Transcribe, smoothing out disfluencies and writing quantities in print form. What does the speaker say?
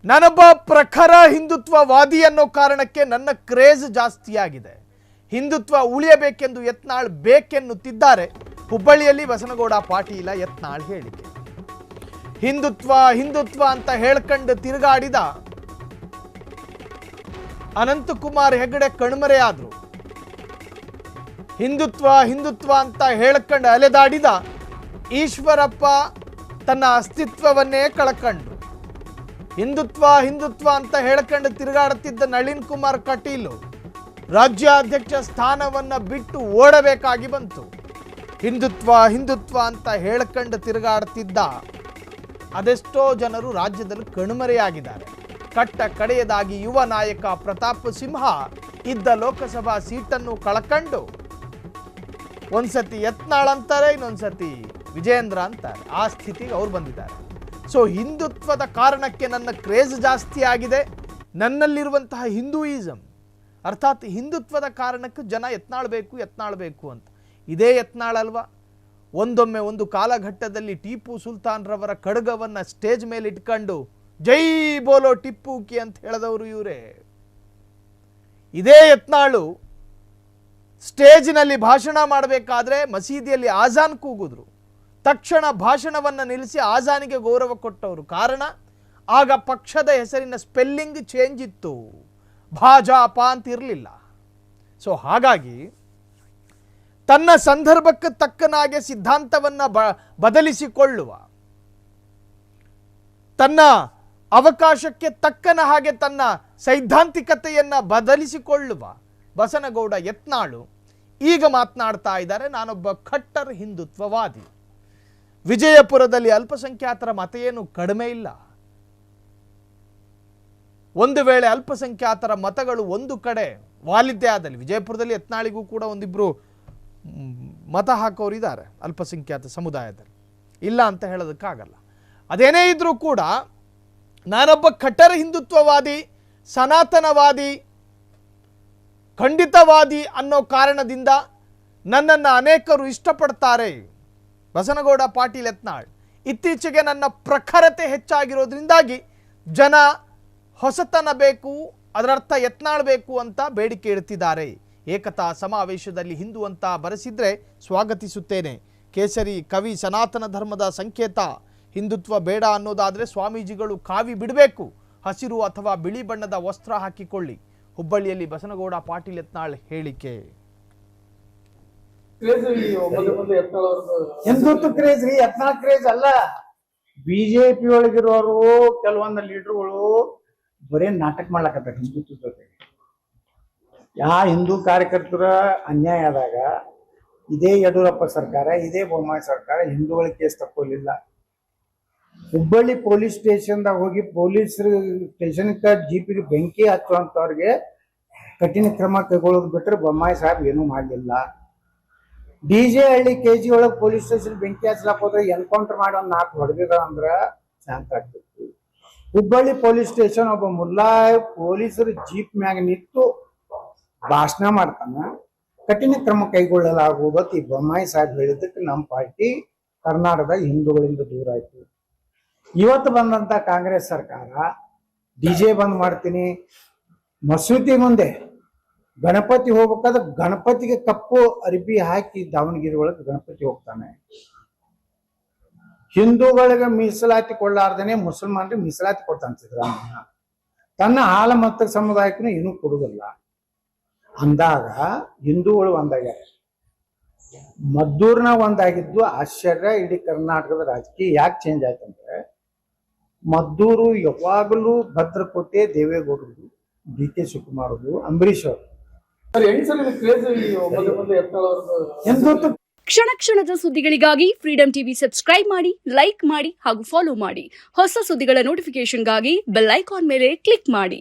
ನಾನೊಬ್ಬ ಪ್ರಖರ ಹಿಂದುತ್ವವಾದಿ ಅನ್ನೋ ಕಾರಣಕ್ಕೆ ನನ್ನ ಕ್ರೇಜ್ ಜಾಸ್ತಿಯಾಗಿದೆ. ಹಿಂದುತ್ವ ಉಳಿಯಬೇಕೆಂದು ಯತ್ನಾಳ್ ಬೇಕೆನ್ನುತ್ತಿದ್ದಾರೆ. ಹುಬ್ಬಳ್ಳಿಯಲ್ಲಿ ಬಸನಗೌಡ ಪಾಟೀಲ ಯತ್ನಾಳ್ ಹೇಳಿಕೆ. ಹಿಂದುತ್ವ ಅಂತ ಹೇಳ್ಕೊಂಡು ತಿರುಗಾಡಿದ ಅನಂತಕುಮಾರ್ ಹೆಗಡೆ ಕಣ್ಮರೆಯಾದ್ರು. ಹಿಂದುತ್ವ ಅಂತ ಹೇಳ್ಕೊಂಡು ಅಲೆದಾಡಿದ ಈಶ್ವರಪ್ಪ ತನ್ನ ಅಸ್ತಿತ್ವವನ್ನೇ ಕಳ್ಕಂಡು. ಹಿಂದುತ್ವ ಅಂತ ಹೇಳ್ಕೊಂಡು ತಿರುಗಾಡುತ್ತಿದ್ದ ನಳಿನ್ ಕುಮಾರ್ ಕಟೀಲ್ ರಾಜ್ಯಾಧ್ಯಕ್ಷ ಸ್ಥಾನವನ್ನ ಬಿಟ್ಟು ಓಡಬೇಕಾಗಿ ಬಂತು. ಹಿಂದುತ್ವ ಅಂತ ಹೇಳ್ಕೊಂಡು ತಿರುಗಾಡುತ್ತಿದ್ದ ಅದೆಷ್ಟೋ ಜನರು ರಾಜ್ಯದಲ್ಲಿ ಕಣ್ಮರೆಯಾಗಿದ್ದಾರೆ. ಕಟ್ಟ ಕಡೆಯದಾಗಿ ಯುವ ನಾಯಕ ಪ್ರತಾಪ್ ಸಿಂಹ ಇದ್ದ ಲೋಕಸಭಾ ಸೀಟನ್ನು ಕಳ್ಕೊಂಡು ಒಂದ್ಸತಿ ಯತ್ನಾಳ್ ಅಂತಾರೆ, ಇನ್ನೊಂದ್ಸತಿ ವಿಜಯೇಂದ್ರ ಅಂತಾರೆ. ಆ ಸ್ಥಿತಿಗೆ ಅವ್ರು ಬಂದಿದ್ದಾರೆ. ಸೊ ಹಿಂದುತ್ವದ ಕಾರಣಕ್ಕೆ ನನ್ನ ಕ್ರೇಜ್ ಜಾಸ್ತಿ ಆಗಿದೆ. ನನ್ನಲ್ಲಿರುವಂತಹ ಹಿಂದೂಯಿಸಮ್ ಅರ್ಥಾತ್ ಹಿಂದುತ್ವದ ಕಾರಣಕ್ಕೆ ಜನ ಯತ್ನಾಳ್ ಬೇಕು ಅಂತ. ಇದೇ ಯತ್ನಾಳ್ ಅಲ್ವಾ ಒಂದೊಮ್ಮೆ ಒಂದು ಕಾಲಘಟ್ಟದಲ್ಲಿ ಟಿಪ್ಪು ಸುಲ್ತಾನ್ ರವರ ಖಡ್ಗವನ್ನು ಸ್ಟೇಜ್ ಮೇಲೆ ಇಟ್ಕೊಂಡು ಜೈ ಬೋಲೋ ಟಿಪ್ಪು ಕಿ ಅಂತ ಹೇಳಿದವರು ಇವರೇ. ಇದೇ ಯತ್ನಾಳು ಸ್ಟೇಜ್ನಲ್ಲಿ ಭಾಷಣ ಮಾಡಬೇಕಾದ್ರೆ ಮಸೀದಿಯಲ್ಲಿ ಆಜಾನ್ ಕೂಗಿದ್ರು. ತಕ್ಷಣ ಭಾಷಣವನ್ನು ನಿಲ್ಲಿಸಿ ಆಜಾನಿಗೆ ಗೌರವ ಕೊಟ್ಟವರು. ಕಾರಣ ಆಗ ಪಕ್ಷದ ಹೆಸರಿನ ಸ್ಪೆಲ್ಲಿಂಗ್ ಚೇಂಜ್ ಇತ್ತು, ಭಾಜಪ ಅಂತ ಇರಲಿಲ್ಲ. ಸೊ ಹಾಗಾಗಿ ತನ್ನ ಸಂದರ್ಭಕ್ಕೆ ತಕ್ಕನಾಗೆ ಸಿದ್ಧಾಂತವನ್ನು ಬದಲಿಸಿಕೊಳ್ಳುವ, ತನ್ನ ಅವಕಾಶಕ್ಕೆ ತಕ್ಕನ ಹಾಗೆ ತನ್ನ ಸೈದ್ಧಾಂತಿಕತೆಯನ್ನು ಬದಲಿಸಿಕೊಳ್ಳುವ ಬಸನಗೌಡ ಯತ್ನಾಳು ಈಗ ಮಾತನಾಡ್ತಾ ಇದ್ದಾರೆ, ನಾನೊಬ್ಬ ಖಟ್ಟರ್ ಹಿಂದುತ್ವವಾದಿ. ವಿಜಯಪುರದಲ್ಲಿ ಅಲ್ಪಸಂಖ್ಯಾತರ ಮತ ಏನು ಕಡಿಮೆ ಇಲ್ಲ. ಒಂದು ವೇಳೆ ಅಲ್ಪಸಂಖ್ಯಾತರ ಮತಗಳು ಒಂದು ಕಡೆ ವಾಲಿದ್ದೇ ಆದಲ್ಲಿ, ವಿಜಯಪುರದಲ್ಲಿ ಯತ್ನಾಳಿಗೂ ಕೂಡ ಒಂದಿಬ್ರು ಮತ ಹಾಕೋರು ಇದ್ದಾರೆ ಅಲ್ಪಸಂಖ್ಯಾತ ಸಮುದಾಯದಲ್ಲಿ, ಇಲ್ಲ ಅಂತ ಹೇಳೋದಕ್ಕಾಗಲ್ಲ. ಅದೇನೇ ಇದ್ರೂ ಕೂಡ ನಾನೊಬ್ಬ ಖಟ್ಟರ್ ಹಿಂದುತ್ವವಾದಿ, ಸನಾತನವಾದಿ, ಖಂಡಿತವಾದಿ ಅನ್ನೋ ಕಾರಣದಿಂದ ನನ್ನನ್ನು ಅನೇಕರು ಇಷ್ಟಪಡ್ತಾರೆ. ಬಸನಗೌಡ ಪಾಟೀಲ್ ಯತ್ನಾಳ್ ಇತ್ತೀಚೆಗೆ ನನ್ನ ಪ್ರಖರತೆ ಹೆಚ್ಚಾಗಿರೋದ್ರಿಂದಾಗಿ ಜನ ಹೊಸತನ ಬೇಕು, ಅದರರ್ಥ ಯತ್ನಾಳ್ ಬೇಕು ಅಂತ ಬೇಡಿಕೆ ಇಡ್ತಿದ್ದಾರೆ. ಏಕತಾ ಸಮಾವೇಶದಲ್ಲಿ ಹಿಂದೂ ಅಂತ ಬರೆಸಿದ್ರೆ ಸ್ವಾಗತಿಸುತ್ತೇನೆ. ಕೇಸರಿ ಕವಿ ಸನಾತನ ಧರ್ಮದ ಸಂಕೇತ. ಹಿಂದುತ್ವ ಬೇಡ ಅನ್ನೋದಾದರೆ ಸ್ವಾಮೀಜಿಗಳು ಕಾವಿ ಬಿಡಬೇಕು, ಹಸಿರು ಅಥವಾ ಬಿಳಿ ಬಣ್ಣದ ವಸ್ತ್ರ ಹಾಕಿಕೊಳ್ಳಿ. ಹುಬ್ಬಳ್ಳಿಯಲ್ಲಿ ಬಸನಗೌಡ ಪಾಟೀಲ್ ಯತ್ನಾಳ್ ಹೇಳಿಕೆ. ಹಿಂದುತ್ವ ಕ್ರೇಜ್ ರೀ, ಯತ್ನಾಳ್ ಕ್ರೇಜ್ ಅಲ್ಲ. ಬಿಜೆಪಿ ಒಳಗಿರೋರು ಕೆಲವೊಂದು ಲೀಡರ್ಗಳು ಬರೀ ನಾಟಕ ಮಾಡ್ಲಕತ್ತಾರ ಹಿಂದುತ್ವ ಜೊತೆ. ಹಿಂದೂ ಕಾರ್ಯಕರ್ತರ ಅನ್ಯಾಯ ಆದಾಗ ಇದೇ ಯಡಿಯೂರಪ್ಪ ಸರ್ಕಾರ, ಇದೇ ಬೊಮ್ಮಾಯಿ ಸರ್ಕಾರ ಹಿಂದೂಗಳ ಕೇಸ್ ತಕ್ಕೊಲಿಲ್ಲ. ಹುಬ್ಬಳ್ಳಿ ಪೊಲೀಸ್ ಸ್ಟೇಷನ್ದಾಗ ಹೋಗಿ ಪೊಲೀಸರು ಸ್ಟೇಷನ್ಗೆ ಜೀಪಿಗೆ ಬೆಂಕಿ ಹಚ್ಚುವಂಥವ್ರಿಗೆ ಕಠಿಣ ಕ್ರಮ ಕೈಗೊಳ್ಳೋದು ಬಿಟ್ಟರೆ ಬೊಮ್ಮಾಯಿ ಸಾಹೇಬ್ ಏನೂ ಮಾಡಲಿಲ್ಲ. DJ ಹಳ್ಳಿ KG ಒಳಗೆ ಪೊಲೀಸ್ ಸ್ಟೇಷನ್ ಬೆಂಕಿ ಹಚ್ಚಲಾಕ ಹೋದ್ರೆ ಎನ್ಕೌಂಟರ್ ಮಾಡಿ ಒಂದು 4 ಹೊಡೆದಿದ ಅಂದ್ರೆ ಶಾಂತ ಆಗ್ತಿತ್ತು. ಹುಬ್ಬಳ್ಳಿ ಪೊಲೀಸ್ ಸ್ಟೇಷನ್ ಒಬ್ಬ ಮುಲ್ಲಾ ಪೊಲೀಸರು ಜೀಪ್ ಮ್ಯಾಗ ನಿಂತು ಭಾಷಣ ಮಾಡ್ತಾನ, ಕಠಿಣ ಕ್ರಮ ಕೈಗೊಳ್ಳಲಾಗುವುದು ಈ ಬೊಮ್ಮಾಯಿ ಸಾಹೇಬ್ ಹೇಳಿದ್ದಕ್ಕೆ ನಮ್ಮ ಪಾರ್ಟಿ ಕರ್ನಾಟಕದ ಹಿಂದೂಗಳಿಂದ ದೂರ ಆಯ್ತು. ಇವತ್ತು ಬಂದಂತ ಕಾಂಗ್ರೆಸ್ ಸರ್ಕಾರ DJ ಬಂದ್ ಮಾಡ್ತೀನಿ, ಮಸೂತಿ ಮುಂದೆ ಗಣಪತಿ ಹೋಗ್ಬೇಕಾದ್ರೆ ಗಣಪತಿಗೆ ಕಪ್ಪು ಅರಿಬಿ ಹಾಕಿ ದಾವಣಗೆರೆ ಒಳಗೆ ಗಣಪತಿ ಹೋಗ್ತಾನೆ. ಹಿಂದೂಗಳಿಗೆ ಮೀಸಲಾತಿ ಕೊಡ್ಲಾರ್ದೇನೆ ಮುಸಲ್ಮಾನರಿಗೆ ಮೀಸಲಾತಿ ಕೊಡ್ತಾನೆ ಸಿದ್ದರಾಮಯ್ಯ. ತನ್ನ ಹಾಲ ಮತ ಸಮುದಾಯಕ್ಕೂ ಏನೂ ಕೊಡುದಿಲ್ಲ ಅಂದಾಗ ಹಿಂದೂಗಳು ಒಂದಾಗ್ಯಾರ. ಮದ್ದೂರ್ನ ಒಂದಾಗಿದ್ದು ಆಶ್ಚರ್ಯ. ಇಡೀ ಕರ್ನಾಟಕದ ರಾಜಕೀಯ ಯಾಕೆ ಚೇಂಜ್ ಆಯ್ತಂದ್ರೆ, ಮದ್ದೂರು ಯಾವಾಗಲೂ ಭದ್ರಕೋಟೆ, ದೇವೇಗೌಡರು, DK ಶಿವಕುಮಾರ್ ಅವರು, ಅಂಬರೀಶ್ ಅವರು. ಕ್ಷಣ ಕ್ಷಣದ ಸುದ್ದಿಗಳಿಗಾಗಿ ಫ್ರೀಡಂ ಟಿವಿ ಸಬ್ಸ್ಕ್ರೈಬ್ ಮಾಡಿ, ಲೈಕ್ ಮಾಡಿ ಹಾಗೂ ಫಾಲೋ ಮಾಡಿ. ಹೊಸ ಸುದ್ದಿಗಳ ನೋಟಿಫಿಕೇಶನ್ಗಾಗಿ ಬೆಲ್ ಐಕಾನ್ ಮೇಲೆ ಕ್ಲಿಕ್ ಮಾಡಿ.